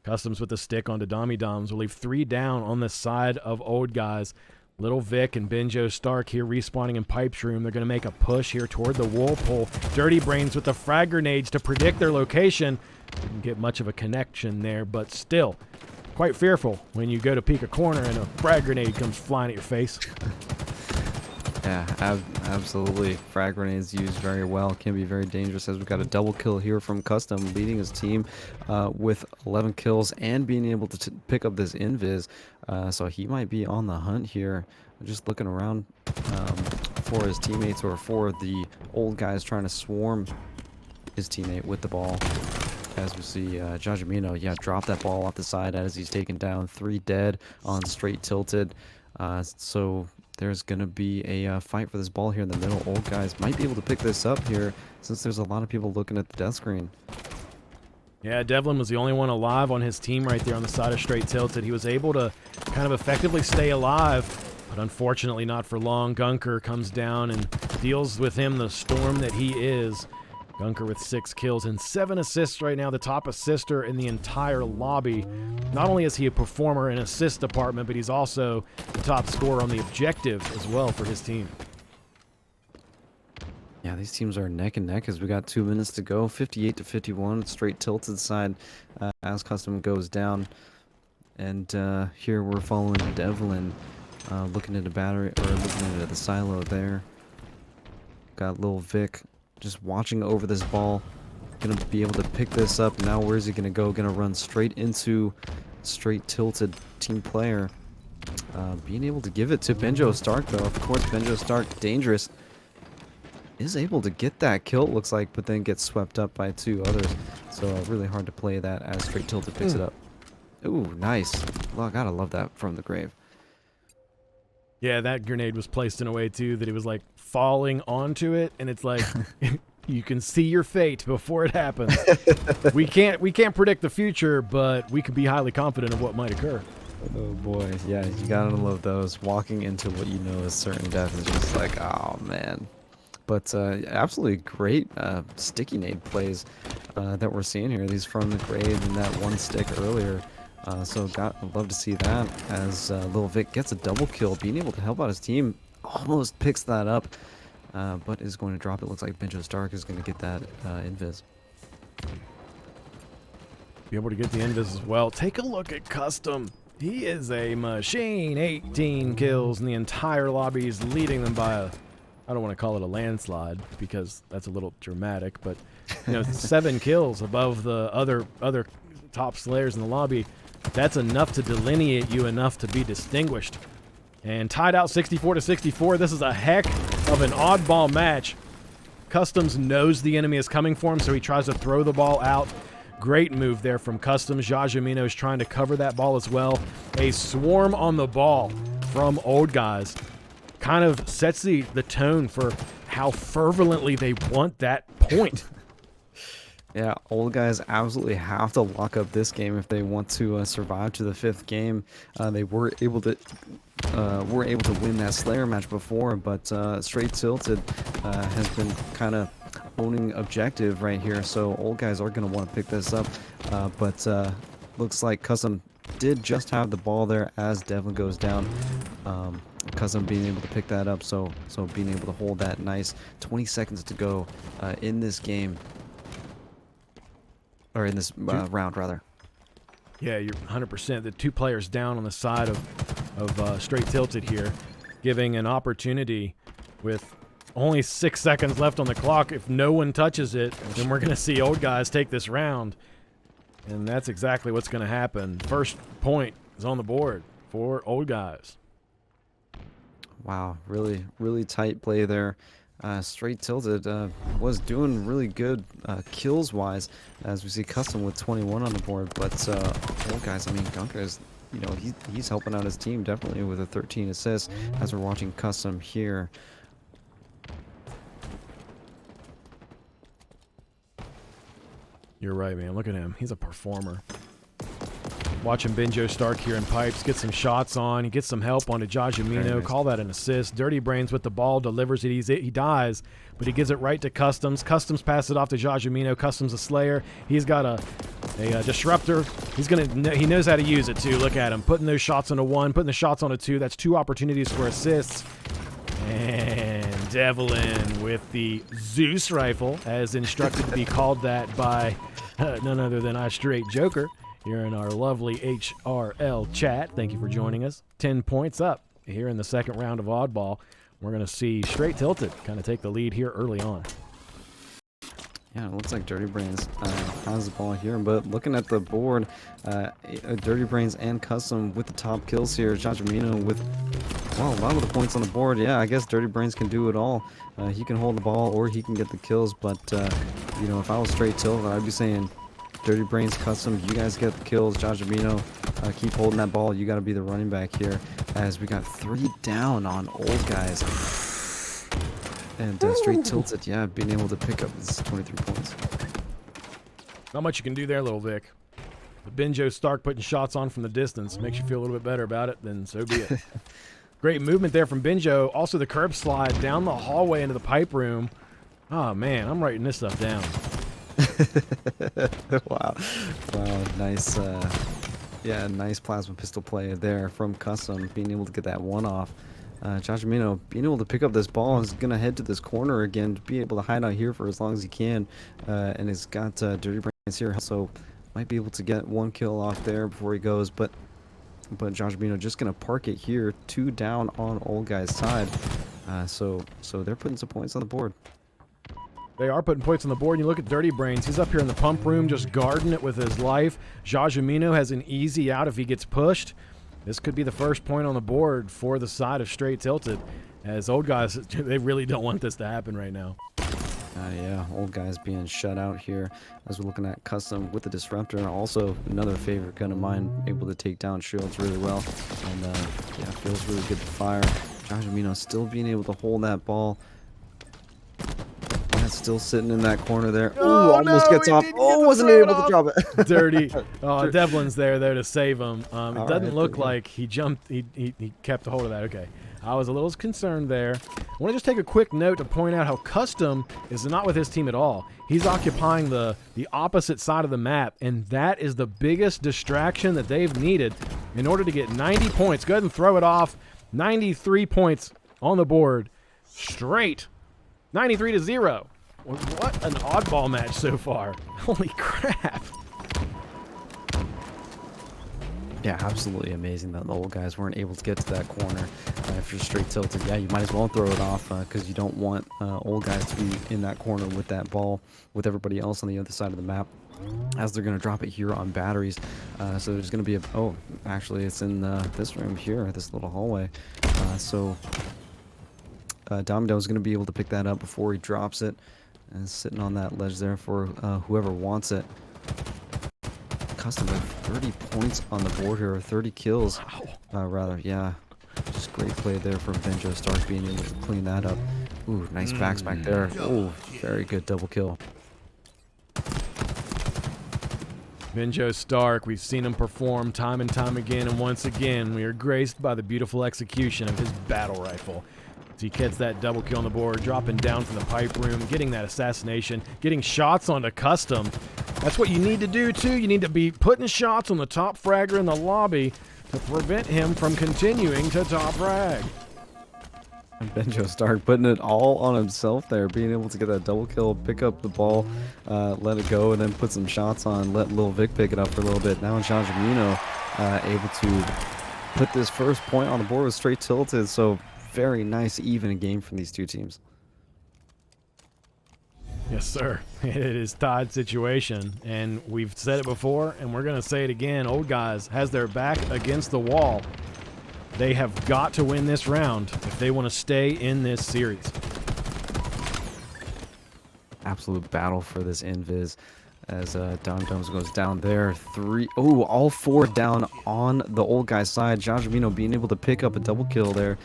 Customs with the stick onto Dommy Doms will leave 3 down on the side of Old Guys. Little Vic and Benjo Stark here respawning in Pipe's room. They're going to make a push here toward the Whirlpool. Dirty Brains with the frag grenades to predict their location. Didn't get much of a connection there, but still quite fearful when you go to peek a corner and a frag grenade comes flying at your face. Yeah, absolutely. Frag grenades used very well. Can be very dangerous, as we've got a double kill here from Custom, leading his team with 11 kills and being able to pick up this invis. So he might be on the hunt here. Just looking around for his teammates, or for the Old Guys trying to swarm his teammate with the ball. As we see Jajamino, drop that ball off the side as he's taken down. 3 dead on Str8 Tilted. So there's going to be a fight for this ball here in the middle. Old Guys might be able to pick this up here, since there's a lot of people looking at the death screen. Yeah, Devlin was the only one alive on his team right there on the side of Str8 Tilted. He was able to kind of effectively stay alive, but unfortunately not for long. Gunker comes down and deals with him the storm that he is. Gunker with 6 kills and 7 assists right now, the top assister in the entire lobby. Not only is he a performer in assist department, but he's also the top scorer on the objective as well for his team. Yeah, these teams are neck and neck as we got 2 minutes to go. 58-51, Str8 Tilted side as Custom goes down. And here we're following Devlin, looking at the battery, or looking at the silo there. Got Lil Vic just watching over this ball, gonna be able to pick this up. Now where's he gonna go? Gonna run straight into Str8 Tilted team player, being able to give it to Benjo Stark, though. Of course, Benjo Stark, dangerous, is able to get that kill, it looks like, but then gets swept up by 2 others. So really hard to play that as Str8 Tilted picks it up. Ooh, nice. Well, gotta love that from the grave. Yeah, that grenade was placed in a way too that it was like falling onto it, and it's like you can see your fate before it happens. we can't predict the future, but we can be highly confident of what might occur. Oh boy, yeah, you gotta love those. Walking into what you know is certain death is just like, oh man. But absolutely great sticky nade plays that we're seeing here. These from the grave and that 1 stick earlier. So I'd love to see that as Lil Vic gets a double kill, being able to help out his team. Almost picks that up, but is going to drop it. Looks like Benjo Stark is going to get that invis. Be able to get the invis as well. Take a look at Custom. He is a machine. 18 kills in the entire lobby. He's leading them by a, I don't want to call it a landslide because that's a little dramatic, but 7 kills above the other top slayers in the lobby. That's enough to delineate you enough to be distinguished. And tied out 64-64. This is a heck of an oddball match. Customs knows the enemy is coming for him, so he tries to throw the ball out. Great move there from Customs. Jajamino is trying to cover that ball as well. A swarm on the ball from Old Guys kind of sets the tone for how fervently they want that point. Yeah, Old Guys absolutely have to lock up this game if they want to survive to the 5th game. They were able to win that Slayer match before, but Str8 Tilted has been kind of owning objective right here. So Old Guys are going to want to pick this up, but looks like Custom did just have the ball there as Devlin goes down. Custom being able to pick that up, so being able to hold that nice. 20 seconds to go in this game. Or in this round, rather. Yeah, you're 100%. The 2 players down on the side of Str8 Tilted here, giving an opportunity with only 6 seconds left on the clock. If no one touches it, then we're going to see Old Guys take this round. And that's exactly what's going to happen. First point is on the board for Old Guys. Wow, really, really tight play there. Str8 Tilted was doing really good kills-wise, as we see Custom with 21 on the board. But Old Guys, I mean, Gunker is, he's helping out his team definitely with a 13 assists as we're watching Custom here. You're right, man. Look at him. He's a performer. Watching Benjo Stark here in pipes, get some shots on. He gets some help onto Jajamino. Nice. Call that an assist. Dirty Brains with the ball, delivers it. He dies, but he gives it right to Customs. Customs pass it off to Jajamino. Customs a slayer. He's got a A disruptor. He knows how to use it too. Look at him putting those shots on a 1, putting the shots on a 2. That's 2 opportunities for assists. And Devlin with the Zeus rifle, as instructed to be called that by none other than Str8 Joker here in our lovely HRL chat. Thank you for joining us. 10 points up here in the second round of Oddball. We're going to see Str8 Tilted kind of take the lead here early on. Yeah, it looks like Dirty Brains has the ball here, but looking at the board, Dirty Brains and Custom with the top kills here. Jajamino with, well, a lot of the points on the board. Yeah, I guess Dirty Brains can do it all. He can hold the ball or he can get the kills, but, you know, if I was Str8 Tilted, I'd be saying, Dirty Brains, Custom, you guys get the kills. Jajamino, keep holding that ball. You got to be the running back here, as we got 3 down on old guys. And Str8 Tilted, yeah, being able to pick up this 23 points. Not much you can do there, little Vic. But Benjo Stark putting shots on from the distance makes you feel a little bit better about it, then so be it. Great movement there from Benjo. Also the curb slide down the hallway into the pipe room. Oh, man, I'm writing this stuff down. Wow. Wow, nice, yeah, nice plasma pistol play there from Custom, being able to get that one off. Jajamino being able to pick up this ball is going to head to this corner again to be able to hide out here for as long as he can, and he's got Dirty Brains here, so might be able to get 1 kill off there before he goes, but Jajamino just going to park it here, 2 down on old guy's side, so they're putting some points on the board. They are putting points on the board. You look at Dirty Brains. He's up here in the pump room just guarding it with his life. Jajamino has an easy out if he gets pushed. This could be the first point on the board for the side of Str8 Tilted, as old guys, they really don't want this to happen right now. Yeah, old guys being shut out here as we're looking at Custom with the Disruptor. Also, another favorite gun of mine, able to take down shields really well. And, yeah, feels really good to fire. Jajamino still being able to hold that ball. Yeah, still sitting in that corner there. Oh, almost gets off. Oh, wasn't able to drop it. Dirty. Oh, Devlin's there to save him. It doesn't look like he jumped. He kept a hold of that. Okay. I was a little concerned there. I want to just take a quick note to point out how Custom is not with his team at all. He's occupying the opposite side of the map, and that is the biggest distraction that they've needed in order to get 90 points. Go ahead and throw it off. 93 points on the board. Straight. 93-0. What an oddball match so far. Holy crap. Yeah, absolutely amazing that the old guys weren't able to get to that corner. If you're Str8 Tilted, yeah, you might as well throw it off because you don't want old guys to be in that corner with that ball with everybody else on the other side of the map, as they're going to drop it here on batteries. So there's going to be a... Oh, actually, it's in this room here, this little hallway. Domino's going to be able to pick that up before he drops it. And sitting on that ledge there for whoever wants it. Custom with 30 points on the board here, or 30 kills. Rather, yeah. Just great play there from Benjo Stark being able to clean that up. Ooh, nice backs back there. Ooh, very good double kill. Benjo Stark, we've seen him perform time and time again, and once again, we are graced by the beautiful execution of his battle rifle. So he gets that double kill on the board, dropping down from the pipe room, getting that assassination, getting shots onto Custom. That's what you need to do, too. You need to be putting shots on the top fragger in the lobby to prevent him from continuing to top frag. And Benjo Stark putting it all on himself there, being able to get that double kill, pick up the ball, let it go, and then put some shots on, let Lil Vic pick it up for a little bit. Now Jajamino able to put this first point on the board with Str8 Tilted, so very nice even game from these two teams. Yes, sir. It is tied situation, and we've said it before, and we're going to say it again. Old guys has their back against the wall. They have got to win this round if they want to stay in this series. Absolute battle for this invis as Dom goes down there. All 4 down on the old guy's side. Jajamino being able to pick up a double kill there.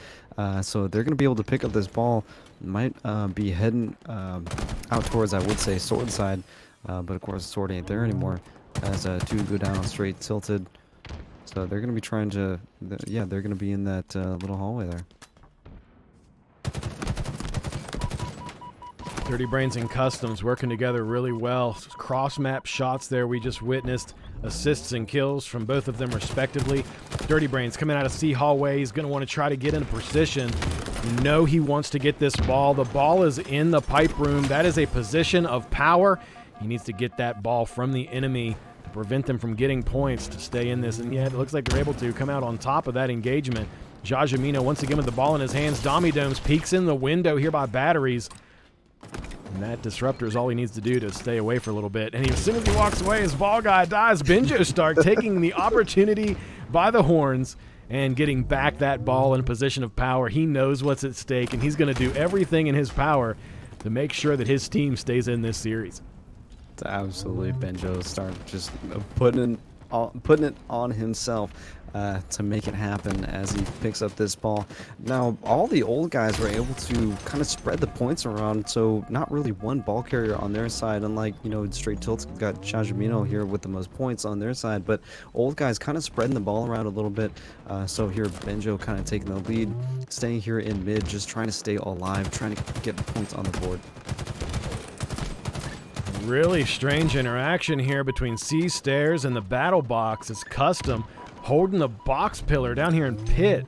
So they're going to be able to pick up this ball. Might be heading out towards, I would say, sword side. But of course, the sword ain't there anymore. As 2 go down on Str8 Tilted. So they're going to be trying to... Yeah, they're going to be in that little hallway there. Dirty Brains and Customs working together really well. Cross-map shots there we just witnessed. Assists and kills from both of them respectively. Dirty Brains coming out of C hallway. He's going to want to try to get into position. You know he wants to get this ball. The ball is in the pipe room. That is a position of power. He needs to get that ball from the enemy to prevent them from getting points to stay in this. And yeah, it looks like they're able to come out on top of that engagement. Jajamino once again with the ball in his hands. Domi Domes peeks in the window here by batteries. And that disruptor is all he needs to do to stay away for a little bit. And as soon as he walks away, his ball guy dies. Benjo Stark taking the opportunity by the horns and getting back that ball in a position of power. He knows what's at stake, and he's going to do everything in his power to make sure that his team stays in this series. It's absolutely Benjo Stark just putting it on himself to make it happen as he picks up this ball. Now, all the old guys were able to kind of spread the points around, so not really one ball carrier on their side, unlike, you know, Str8 Tilted got Jajamino here with the most points on their side, but old guys kind of spreading the ball around a little bit. So here, Benjo kind of taking the lead, staying here in mid, just trying to stay alive, trying to get the points on the board. Really strange interaction here between C Stairs and the battle box. It's Custom holding the box pillar down here in pit.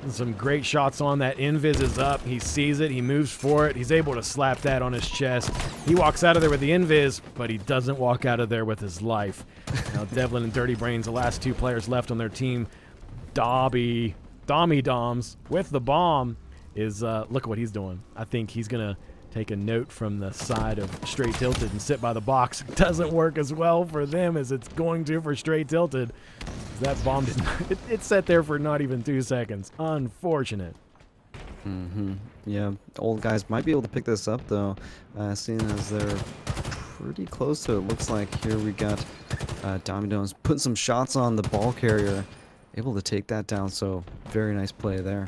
Some great shots on that. Invis is up. He sees it. He moves for it. He's able to slap that on his chest. He walks out of there with the Invis, but he doesn't walk out of there with his life. Now Devlin and Dirty Brains, the last two players left on their team. Domi Doms with the bomb is, look what he's doing. I think he's going to take a note from the side of Str8 Tilted and sit by the box. It doesn't work as well for them as it's going to for Str8 Tilted. That bomb did not, it sat there for not even 2 seconds. Unfortunate. Yeah, old guys might be able to pick this up though, seeing as they're pretty close to it. Looks like here we got Dominos putting some shots on the ball carrier, able to take that down. So very nice play there.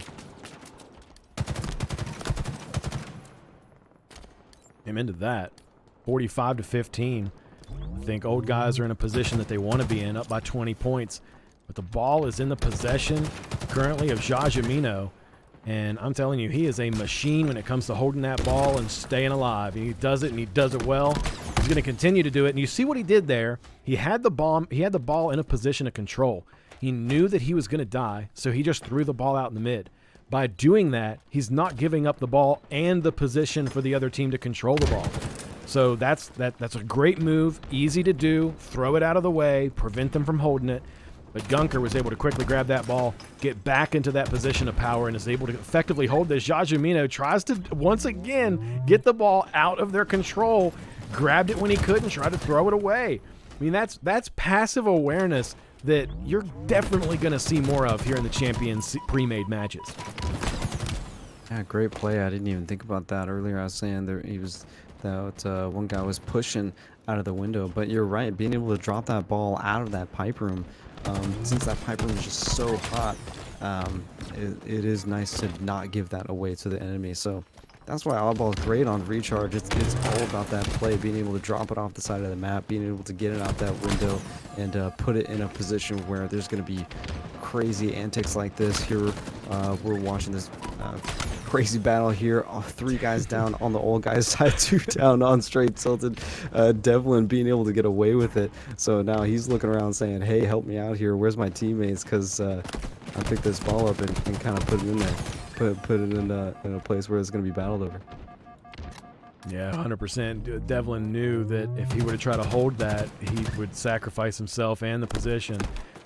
Him into that 45-15. I think old guys are in a position that they want to be in, up by 20 points, but the ball is in the possession currently of Jajamino, and I'm telling you, he is a machine when it comes to holding that ball and staying alive. He does it, and he does it well. He's going to continue to do it, and you see what he did there. He had the ball in a position of control. He knew that he was going to die, so he just threw the ball out in the mid. By doing that, he's not giving up the ball and the position for the other team to control the ball. So that's a great move, easy to do, throw it out of the way, prevent them from holding it. But Gunker was able to quickly grab that ball, get back into that position of power, and is able to effectively hold this. Jajamino tries to, once again, get the ball out of their control, grabbed it when he could, and tried to throw it away. I mean, that's passive awareness that you're definitely going to see more of here in the Champion Premade matches. Yeah, great play. I didn't even think about that earlier. I was saying that one guy was pushing out of the window, but you're right. Being able to drop that ball out of that pipe room, since that pipe room is just so hot, it is nice to not give that away to the enemy. So that's why Oddball is great on recharge. It's all about that play, being able to drop it off the side of the map, being able to get it out that window, and put it in a position where there's going to be crazy antics like this. Here, we're watching this crazy battle here. 3 guys down on the old guy's side, 2 down on Str8 Tilted. Devlin being able to get away with it. So now he's looking around saying, hey, help me out here. Where's my teammates? Because I picked this ball up and kind of put it in there. Put it in a place where it's going to be battled over. Yeah, 100%. Devlin knew that if he were to try to hold that, he would sacrifice himself and the position.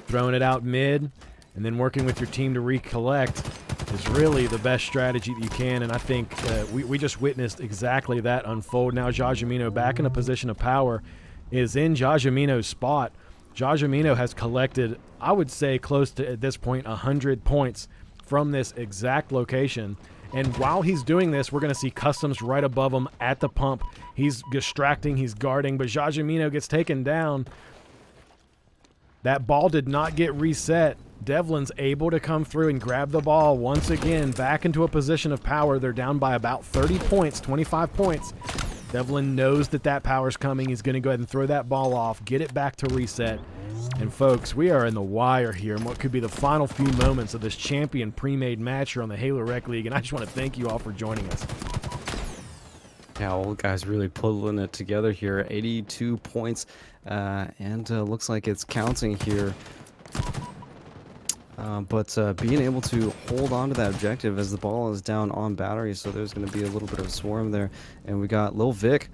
Throwing it out mid and then working with your team to recollect is really the best strategy that you can, and I think we just witnessed exactly that unfold. Now Jajamino back in a position of power is in Jajamino's spot. Jajamino has collected, I would say, close to, at this point, 100 points from this exact location. And while he's doing this, we're going to see Customs right above him at the pump. He's distracting, he's guarding, but Jajamino gets taken down. That ball did not get reset. Devlin's able to come through and grab the ball once again, back into a position of power. They're down by about 30 points, 25 points. Devlin knows that that power's coming. He's going to go ahead and throw that ball off, get it back to reset. And folks, we are in the wire here in what could be the final few moments of this Champion Premade match here on the Halo Rec League, and I just want to thank you all for joining us. Yeah, old guys really pulling it together here. 82 points, and looks like it's counting here. But being able to hold on to that objective as the ball is down on battery, so there's going to be a little bit of a swarm there. And we got Lil Vic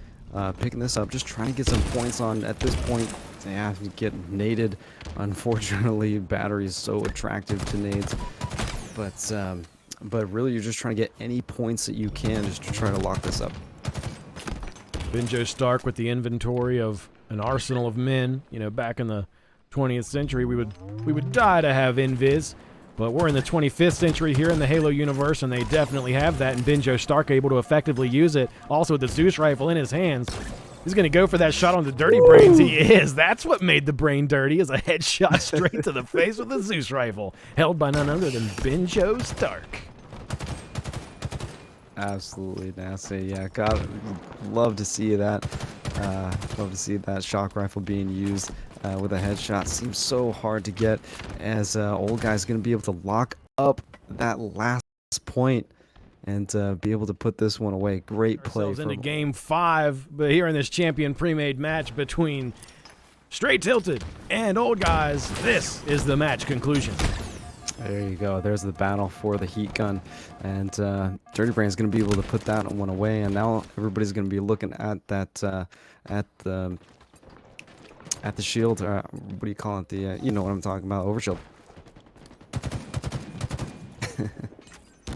picking this up, just trying to get some points on at this point. They have to get naded. Unfortunately, battery is so attractive to nades. But really, you're just trying to get any points that you can just to try to lock this up. Benjo Stark with the inventory of an arsenal of men. You know, back in the 20th century, we would die to have invis, but we're in the 25th century here in the Halo universe, and they definitely have that, and Benjo Stark able to effectively use it. Also with the Zeus rifle in his hands, he's going to go for that shot on the Dirty Brains. He is. That's what made the brain dirty, is a headshot straight to the face with the Zeus rifle, held by none other than Benjo Stark. Absolutely nasty. Yeah, God, love to see that. Love to see that shock rifle being used with a headshot. Seems so hard to get, as old guy's going to be able to lock up that last point and be able to put this one away. Great play. Into game 5, but here in this Champion Premade match between Str8 Tilted and old guys, this is the match conclusion. There you go. There's the battle for the heat gun, and Dirty Brain's going to be able to put that one away. And now everybody's going to be looking at that at the shield. What do you call it? The you know what I'm talking about? Overshield.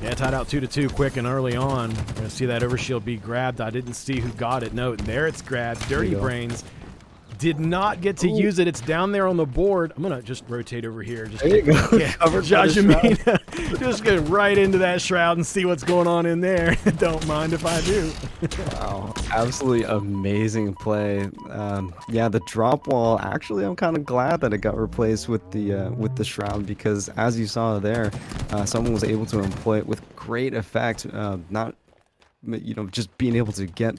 Yeah, tied out 2-2 quick and early on. We're going to see that overshield be grabbed. I didn't see who got it. No, there it's grabbed. Dirty Brains did not get to use it. It's down there on the board. I'm going to just rotate over here. Just there you go. Yeah, Jajamina. Just go right into that shroud and see what's going on in there. Don't mind if I do. Wow, absolutely amazing play. Yeah, the drop wall, actually I'm kind of glad that it got replaced with the shroud, because as you saw there, someone was able to employ it with great effect. Not, you know, just being able to get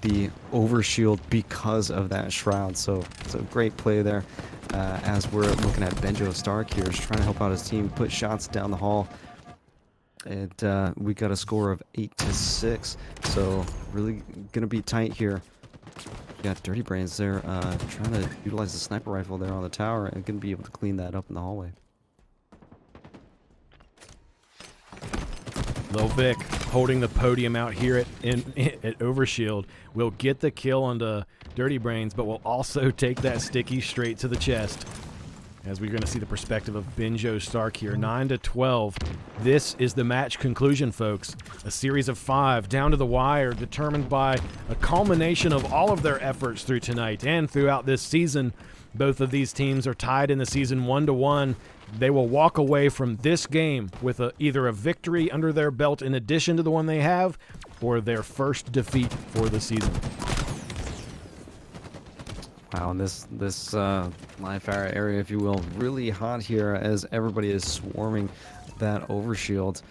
the overshield because of that shroud. So it's a great play there, as we're looking at Benjo Stark here, just trying to help out his team, put shots down the hall. And we got a score of 8-6, so really gonna be tight here. Got Dirty Brains there, trying to utilize the sniper rifle there on the tower, and gonna be able to clean that up in the hallway. Lil Vic holding the podium out here at Overshield will get the kill onto Dirty Brains, but will also take that sticky straight to the chest. As we're going to see the perspective of Benjo Stark here, 9-12. This is the match conclusion, folks. A series of 5 down to the wire, determined by a culmination of all of their efforts through tonight and throughout this season. Both of these teams are tied in the season 1-1. They will walk away from this game with either a victory under their belt in addition to the one they have, or their first defeat for the season. Wow, and this live fire area, if you will, really hot here as everybody is swarming that overshield.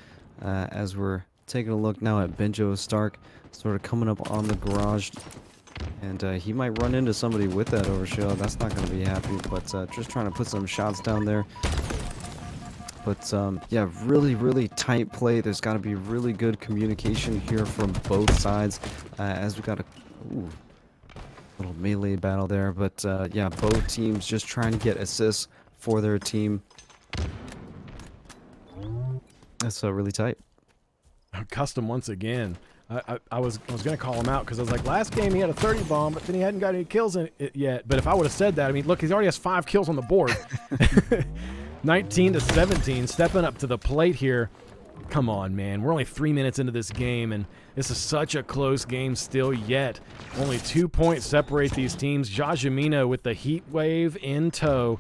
As we're taking a look now at Benjo Stark, sort of coming up on the garage, and he might run into somebody with that overshield. That's not going to be happy, but just trying to put some shots down there. But yeah, really tight play. There's got to be really good communication here from both sides, as we got a little melee battle there. But yeah, both teams just trying to get assists for their team. That's really tight. Custom once again. I was going to call him out because I was like, last game he had a 30 bomb, but then he hadn't got any kills in it yet. But if I would have said that, I mean, look, he already has 5 kills on the board. 19-17, stepping up to the plate here. Come on, man. We're only 3 minutes into this game, and this is such a close game still yet. Only 2 points separate these teams. Jajamino with the heat wave in tow.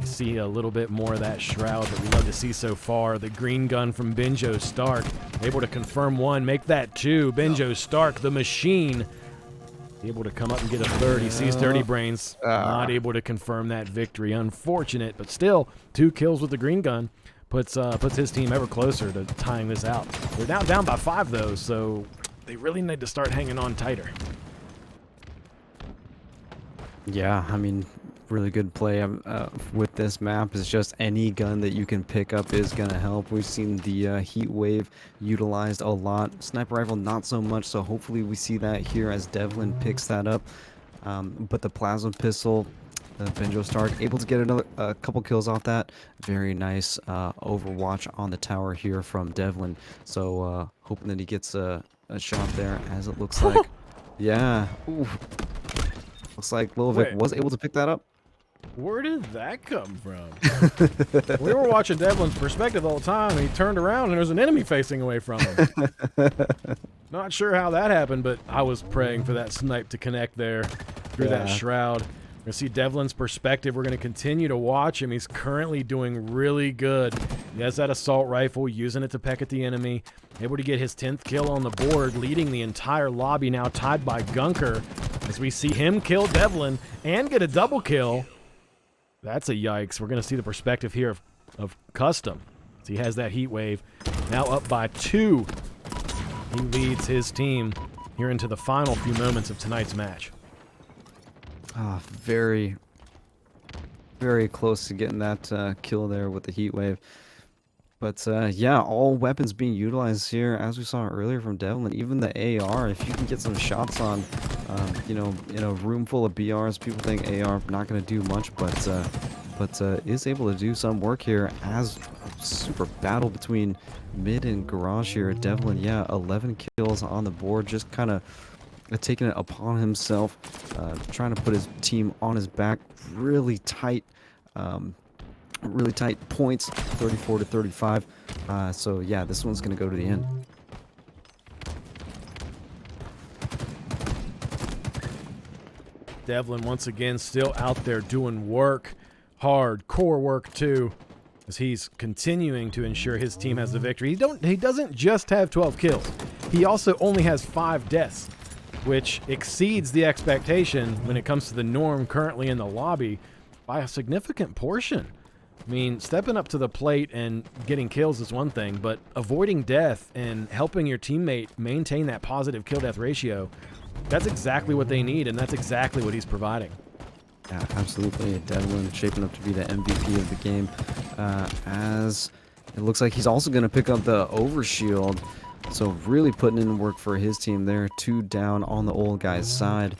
You see a little bit more of that shroud that we love to see so far. The green gun from Benjo Stark, able to confirm 1, make that 2. Benjo Stark, the machine, able to come up and get a 3rd. He sees Dirty Brains, not able to confirm that victory. Unfortunate, but still 2 kills with the green gun. Puts his team ever closer to tying this out. They're down by 5 though, so they really need to start hanging on tighter. Yeah, I mean, really good play with this map. Is just any gun that you can pick up is gonna help. We've seen the heat wave utilized a lot. Sniper rifle not so much, so hopefully we see that here as Devlin picks that up. But the plasma pistol, Benjo Stark able to get a couple kills off that. Very nice overwatch on the tower here from Devlin. So hoping that he gets a shot there, as it looks like. Yeah. Ooh. Looks like Lilovic was able to pick that up. Where did that come from? We were watching Devlin's perspective all the time, and he turned around and there was an enemy facing away from him. Not sure how that happened, but I was praying for that snipe to connect there through that shroud. We're going to see Devlin's perspective. We're going to continue to watch him. He's currently doing really good. He has that assault rifle, using it to peck at the enemy. Able to get his 10th kill on the board, leading the entire lobby, now tied by Gunker. As we see him kill Devlin and get a double kill. That's a yikes. We're going to see the perspective here of Custom. So he has that heat wave. Now up by 2. He leads his team here into the final few moments of tonight's match. Very, very close to getting that kill there with the heat wave. But yeah, all weapons being utilized here, as we saw earlier from Devlin. Even the AR, if you can get some shots on, you know, in a room full of BRs, people think AR not going to do much, but is able to do some work here. As super battle between mid and garage here. Devlin, yeah, 11 kills on the board, just kind of taking it upon himself, trying to put his team on his back. Really tight points, 34 to 35. So yeah, this one's gonna go to the end. Devlin once again still out there doing work, hard core work too, as he's continuing to ensure his team has the victory. He doesn't just have 12 kills. He also only has 5 deaths, which exceeds the expectation when it comes to the norm currently in the lobby by a significant portion. I mean, stepping up to the plate and getting kills is one thing, but avoiding death and helping your teammate maintain that positive kill-death ratio, that's exactly what they need, and that's exactly what he's providing. Yeah, absolutely. Devlin shaping up to be the MVP of the game, as it looks like he's also going to pick up the overshield. So really putting in work for his team there. 2 down on the old guy's side,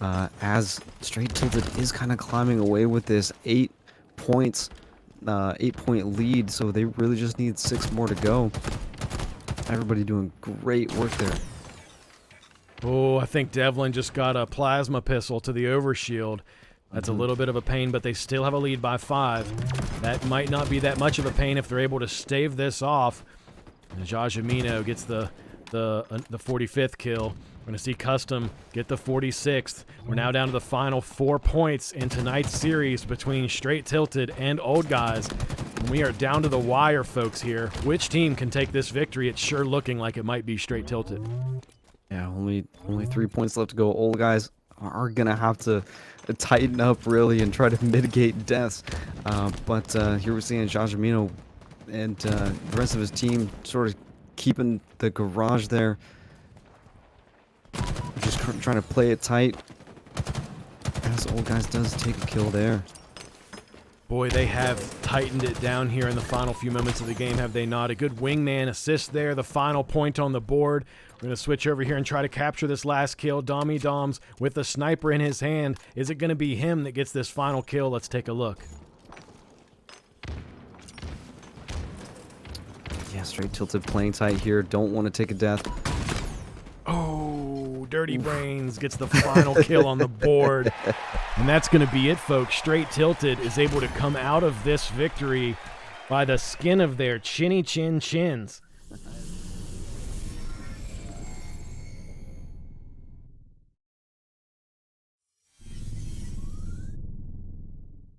as Str8 Tilted is kind of climbing away with this 8 points. 8-point lead, so they really just need 6 more to go. Everybody doing great work there. Oh, I think Devlin just got a plasma pistol to the overshield. That's a little bit of a pain, but they still have a lead by 5. That might not be that much of a pain if they're able to stave this off. And Jajamino gets the 45th kill. We're going to see Custom get the 46th. We're now down to the final 4 points in tonight's series between Str8 Tilted and Old Guys. And we are down to the wire, folks, here. Which team can take this victory? It's sure looking like it might be Str8 Tilted. Yeah, only 3 points left to go. Old Guys are going to have to tighten up, really, and try to mitigate deaths. But here we're seeing Jajamino and the rest of his team sort of keeping the garage there. Just trying to play it tight, as Old Guys does take a kill there. Boy, they have tightened it down here in the final few moments of the game, have they not? A good wingman assist there, the final point on the board. We're going to switch over here and try to capture this last kill. Dommy Doms with the sniper in his hand. Is it going to be him that gets this final kill? Let's take a look. Yeah, Str8 Tilted playing tight here. Don't want to take a death. Oh, Dirty Brains gets the final kill on the board. And that's going to be it, folks. Str8 Tilted is able to come out of this victory by the skin of their chinny chin chins.